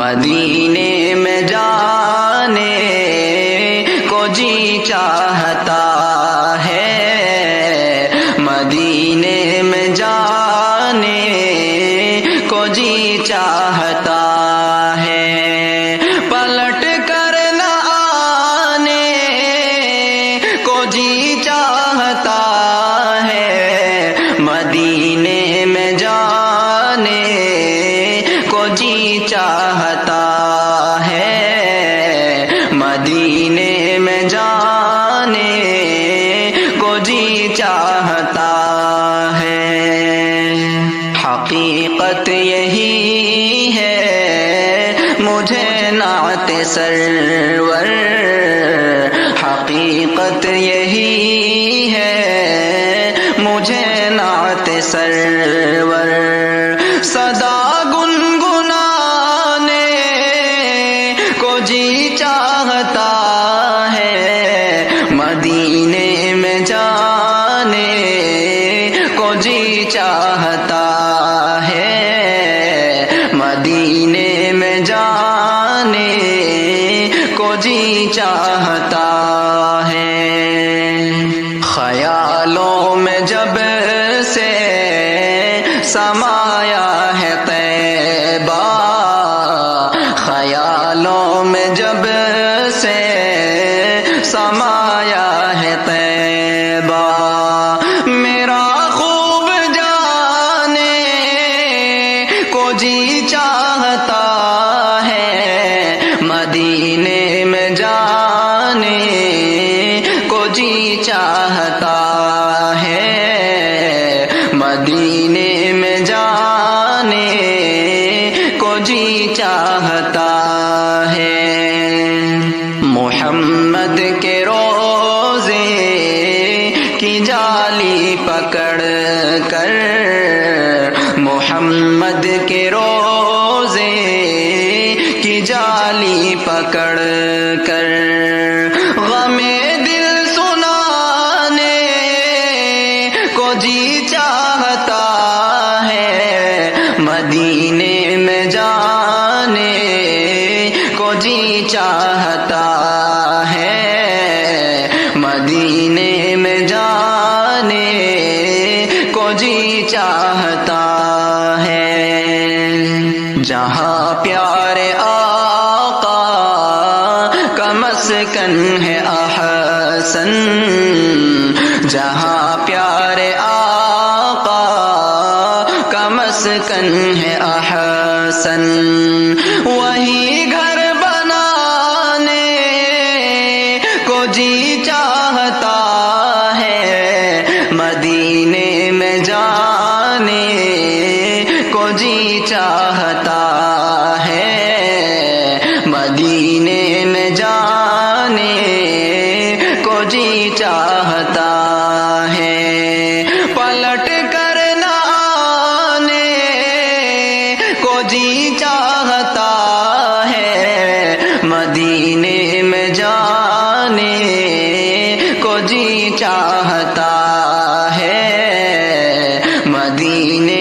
مدینے میں جانے کو جی چاہتا ہے، مدینے میں جانے کو جی چاہتا ہے، پلٹ کر نہ آنے کو جی چاہتا ہے، مدینے میں جانے کو جی چاہتا ہے، مدینے میں جانے کو جی چاہتا ہے۔ حقیقت یہی ہے مجھے نعت سرور، حقیقت یہی ہے مجھے نعت سرور، صدا گنگنانے کو جی چاہتا ہے، مدینے میں جانے کو جی چاہتا ہے، مدینے میں جانے کو جی چاہتا ہے۔ خیالوں میں جب سے سمایا ہے طیبہ، خیالوں میں جب سے سمایا ہے طیبہ، میرا خوب جانے کو جی چاہتا ہے، مدینے میں جانے کو جی چاہتا ہے، مدینے میں جانے کو جی چاہتا ہے۔ محمد کے روزے کی جالی پکڑ کر، محمد کے روزے کی جالی پکڑ کر، غم دل سنانے کو جی چاہتا ہے، مدینے میں جانے کو جی چاہتا ہے، مدینے میں جانے کو جی چاہتا ہے۔ جہاں پیارے آقا کا مسکن ہے احسن، جہاں پیارے آقا کا مسکن ہے احسن، وہی گھر بنانے کو جی چاہتا ہے، مدینے میں جانے کو جی چاہتا ہے، مدینے میں جانے کو جی چاہتا ہے، پلٹ کر نہ آنے کو جی چاہتا ہے، مدینے میں جانے کو جی چاہتا ہے، مدینے